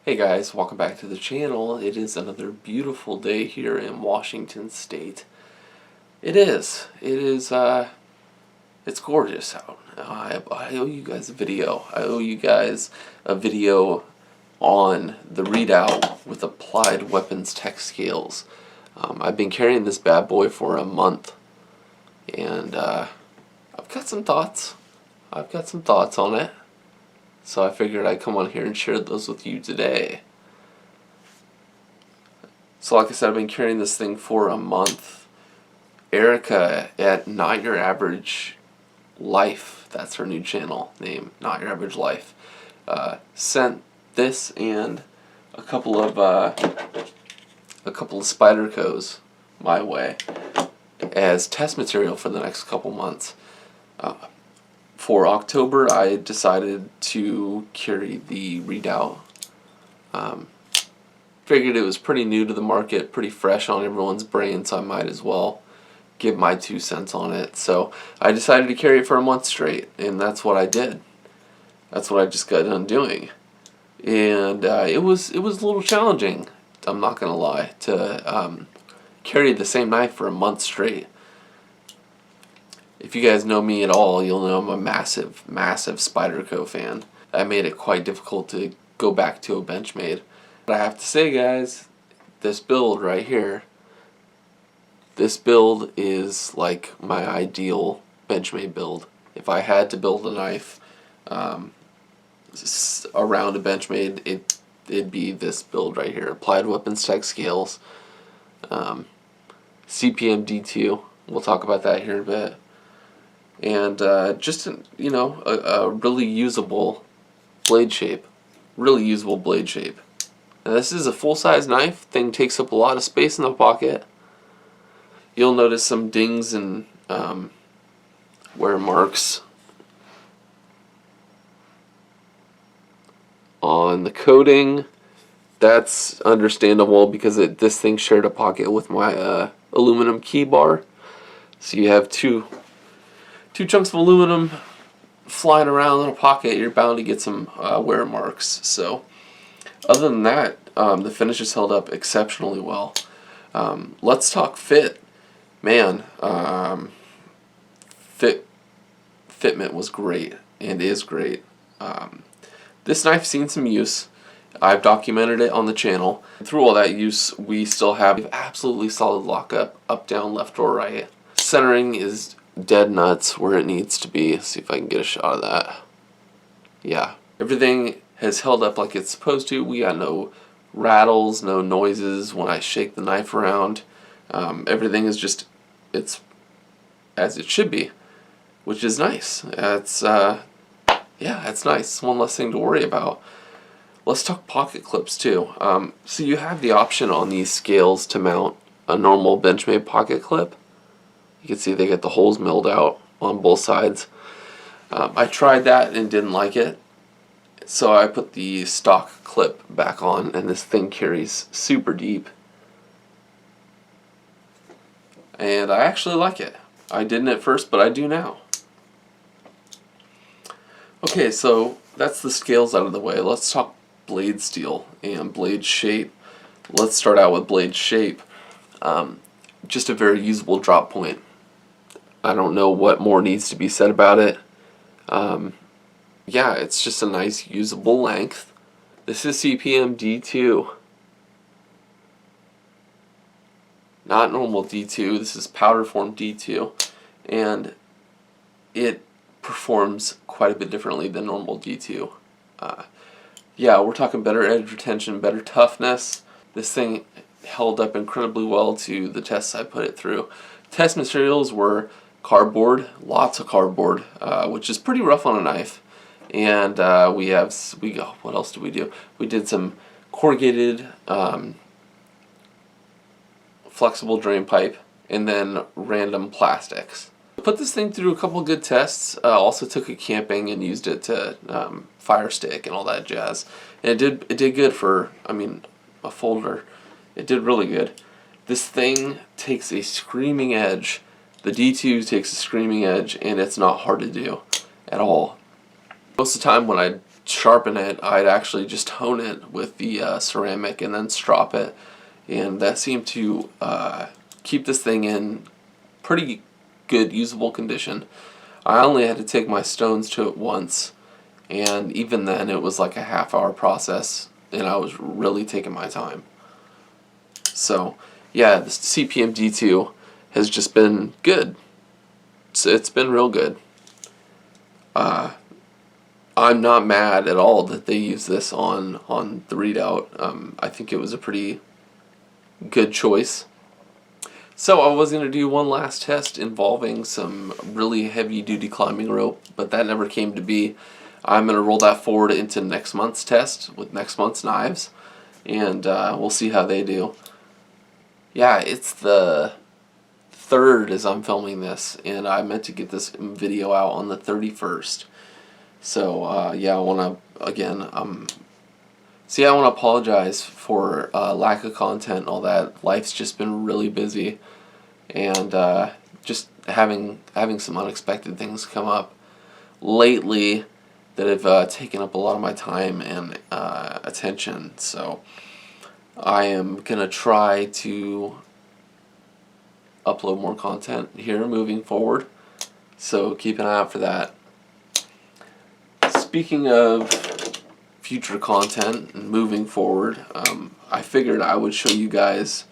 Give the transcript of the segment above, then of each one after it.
Hey guys, welcome back to the channel. It is another beautiful day here in Washington State. It is. It's gorgeous out. I owe you guys a video. I owe you guys a video on the Redoubt with applied weapons tech scales. I've been carrying this bad boy for a month, and I've got some thoughts. I've got some thoughts on it. So I figured I'd come on here and share those with you today. So like I said, I've been carrying this thing for a month. Erica at Not Your Average Life, that's her new channel name, Not Your Average Life, sent this and a couple of Spydercos my way as test material for the next couple months. For October, I decided to carry the Redoubt. Figured it was pretty new to the market, pretty fresh on everyone's brain, so I might as well give my 2 cents on it. So I decided to carry it for a month straight, and that's what I did. That's what I just got done doing. And it was a little challenging, I'm not going to lie, to carry the same knife for a month straight. If you guys know me at all, you'll know I'm a massive Spyderco fan. I made it quite difficult to go back to a Benchmade. But I have to say, guys, this build right here, this build is like my ideal Benchmade build. If I had to build a knife around a Benchmade, it'd be this build right here. Applied weapons tech scales, CPM D2. We'll talk about that here in a bit. And just a really usable blade shape. Really usable blade shape. Now this is a full-size knife. Thing takes up a lot of space in the pocket. You'll notice some dings and wear marks on the coating. That's understandable because this thing shared a pocket with my aluminum key bar. So you have two chunks of aluminum flying around in a pocket. You're bound to get some wear marks. So other than that, the finish is held up exceptionally well. Let's talk fit. Man, fitment was great and is great. This knife's seen some use. I've documented it on the channel. Through all that use, we still have absolutely solid lockup, up, down, left, or right. Centering is dead nuts where it needs to be. Let's see if I can get a shot of that. Yeah, everything has held up like it's supposed to. We got no rattles, no noises when I shake the knife around. Everything is just, it's as it should be, which is nice. It's yeah, it's nice. One less thing to worry about. Let's talk pocket clips too. So you have the option on these scales to mount a normal Benchmade pocket clip. You can see they get the holes milled out on both sides. I tried that and didn't like it, so I put the stock clip back on, and this thing carries super deep. And I actually like it. I didn't at first, but I do now. Okay, so that's the scales out of the way. Let's talk blade steel and blade shape. Let's start out with blade shape. Just a very usable drop point. I don't know what more needs to be said about it. Yeah, it's just a nice usable length. This is CPM D2. Not normal D2, this is powder form D2. And it performs quite a bit differently than normal D2. Yeah, we're talking better edge retention, better toughness. This thing held up incredibly well to the tests I put it through. Test materials were cardboard, lots of cardboard, which is pretty rough on a knife. And what else did we do? We did some corrugated flexible drain pipe and then random plastics. Put this thing through a couple good tests. Also took it camping and used it to fire stick and all that jazz. And it did good for, I mean, a folder. It did really good. This thing takes a screaming edge. The D2 takes a screaming edge, and it's not hard to do at all. Most of the time when I sharpen it, I'd actually just hone it with the ceramic and then strop it, and that seemed to keep this thing in pretty good usable condition. I only had to take my stones to it once, and even then it was like a half-hour process, and I was really taking my time. So yeah, the CPM D2 has just been good. So it's been real good. I'm not mad at all that they use this on the Redoubt. I think it was a pretty good choice. So I was going to do one last test involving some really heavy duty climbing rope, but that never came to be. I'm going to roll that forward into next month's test with next month's knives, and we'll see how they do. Yeah, it's the 3rd as I'm filming this, and I meant to get this video out on the 31st. So yeah, I want to again I want to apologize for lack of content and all that. Life's just been really busy, and just having some unexpected things come up lately that have taken up a lot of my time and attention. So I am gonna try to upload more content here moving forward. So keep an eye out for that. Speaking of future content and moving forward, I figured I would show you guys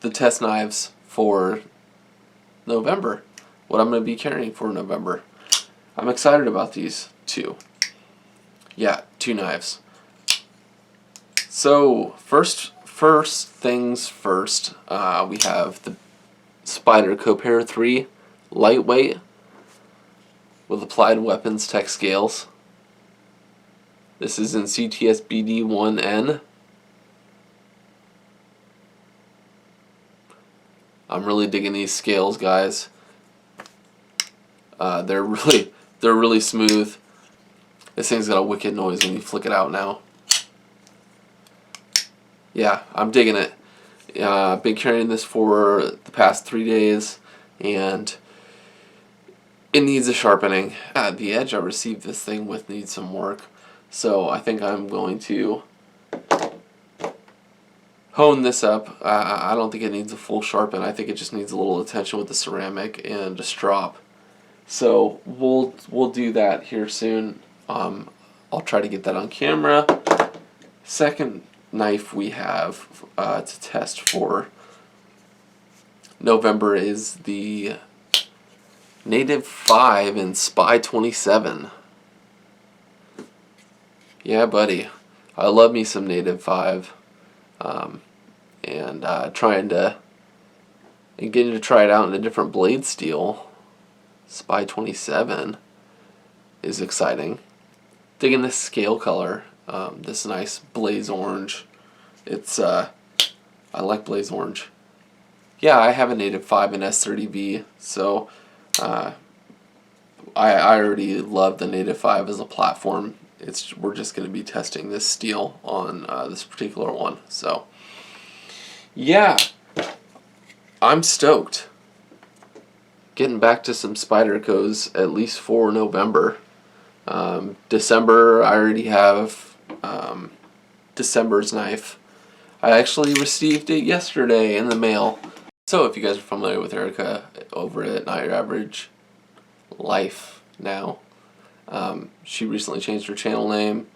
the test knives for November, what I'm going to be carrying for November. I'm excited about these two. Yeah, 2 knives. So first things first, we have the Spyderco Pair 3 lightweight with Applied Weapons Tech scales. This is in CTS BD1N. I'm really digging these scales, guys. They're really smooth. This thing's got a wicked noise when you flick it out now. Yeah, I'm digging it. I've been carrying this for the past 3 days, and it needs a sharpening. The edge I received this thing with needs some work, so I think I'm going to hone this up. I don't think it needs a full sharpen. I think it just needs a little attention with the ceramic and a strop. So we'll do that here soon. I'll try to get that on camera. Second knife we have to test for November is the Native 5 in Spy 27. Yeah, buddy. I love me some Native 5. And getting to try it out in a different blade steel. Spy 27 is exciting. Digging this scale color. This nice blaze orange. It's I like blaze orange. Yeah, I have a Native 5 in S30V, so I already love the Native 5 as a platform. We're just going to be testing this steel on this particular one. So yeah, I'm stoked. Getting back to some Spydercos at least for November. December, I already have December's knife. I actually received it yesterday in the mail. So if you guys are familiar with Erica over at Not Your Average Life now, she recently changed her channel name,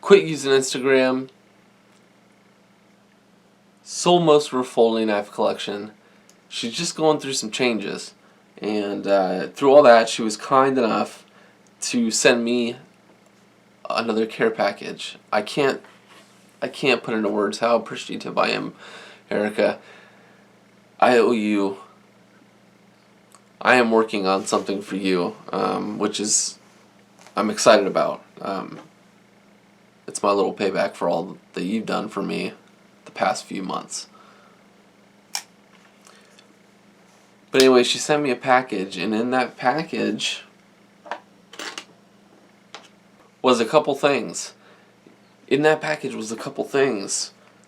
quit using Instagram, sold most of her folding knife collection. She's just going through some changes, and through all that she was kind enough to send me another care package. I can't put into words how appreciative I am, Erica. I owe you. I am working on something for you, which is I'm excited about. It's my little payback for all that you've done for me the past few months. But anyway, she sent me a package, and in that package was a couple things.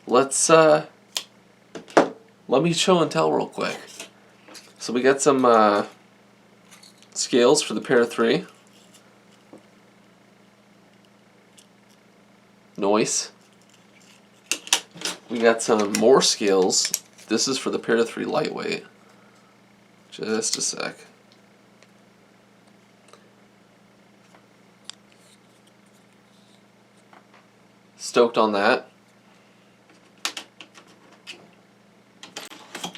Let's let me show and tell real quick. So we got some scales for the Pair 3. Noise. We got some more scales. This is for the Para 3 lightweight. Just a sec. Stoked on that.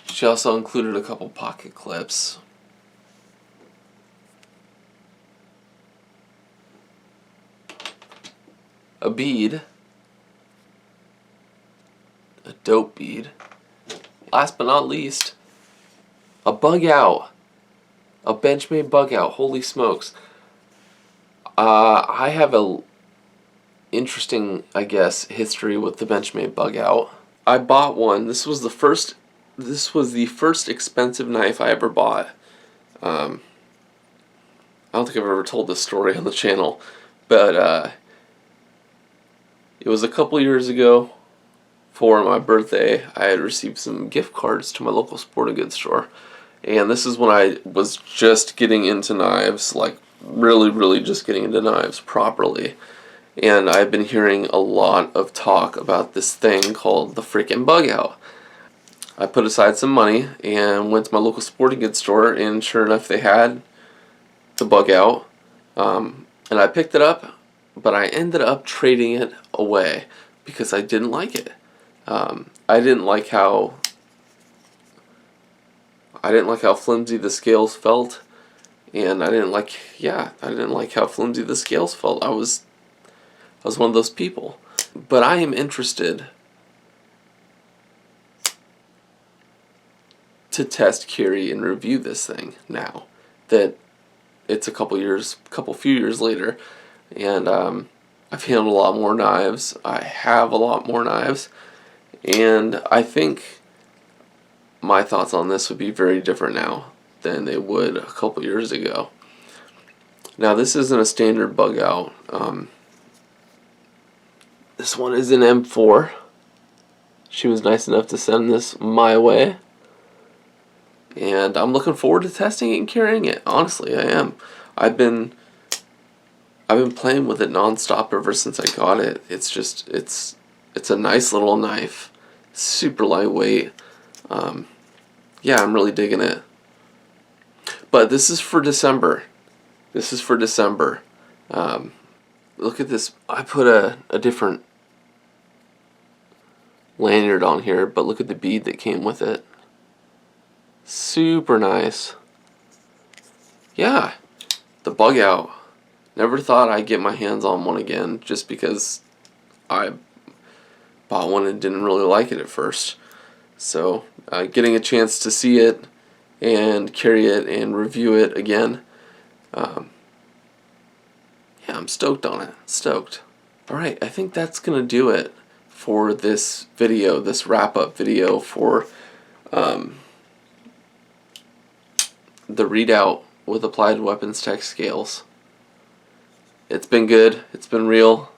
She also included a couple pocket clips. A bead. A dope bead. Last but not least, a bug out. A Benchmade bug out. Holy smokes. I have a interesting, I guess, history with the Benchmade bug out. I bought one. This was the first expensive knife I ever bought. I don't think I've ever told this story on the channel, but it was a couple years ago. For my birthday, I had received some gift cards to my local sporting goods store, and this is when I was just getting into knives, like really just getting into knives properly. And I've been hearing a lot of talk about this thing called the freaking bug out. I put aside some money and went to my local sporting goods store, and sure enough, they had the bug out. And I picked it up, but I ended up trading it away because I didn't like it. I didn't like how flimsy the scales felt, and I didn't like how flimsy the scales felt. I was one of those people. But I am interested to test, carry, and review this thing now that it's a few years later, and I've handled a lot more knives. I have a lot more knives, and I think my thoughts on this would be very different now than they would a couple years ago. Now, this isn't a standard bug out. This one is an M4. She was nice enough to send this my way, and I'm looking forward to testing it and carrying it. Honestly, I am. I've been playing with it nonstop ever since I got it. It's a nice little knife, super lightweight. Yeah, I'm really digging it. But this is for December. Look at this. I put a different lanyard on here, but look at the bead that came with it. Super nice. Yeah, the bug out. Never thought I'd get my hands on one again, just because I bought one and didn't really like it at first. So getting a chance to see it and carry it and review it again, yeah, I'm stoked on it. Stoked. Alright, I think that's going to do it for this video, this wrap-up video for the Redoubt with Applied Weapons Tech scales. It's been good. It's been real.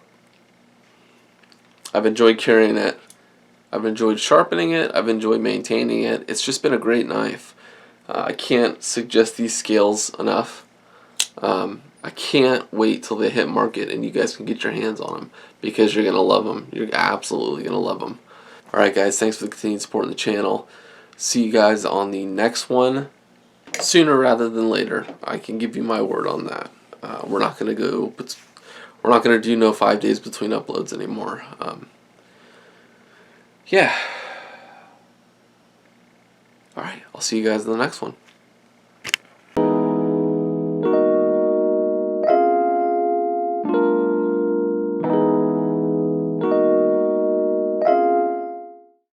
I've enjoyed carrying it. I've enjoyed sharpening it. I've enjoyed maintaining it. It's just been a great knife. I can't suggest these scales enough. I can't wait till they hit market and you guys can get your hands on them, because you're going to love them. You're absolutely going to love them. Alright guys, thanks for the continued support in the channel. See you guys on the next one sooner rather than later. I can give you my word on that. We're not going to do no 5 days between uploads anymore. Yeah. Alright, I'll see you guys in the next one.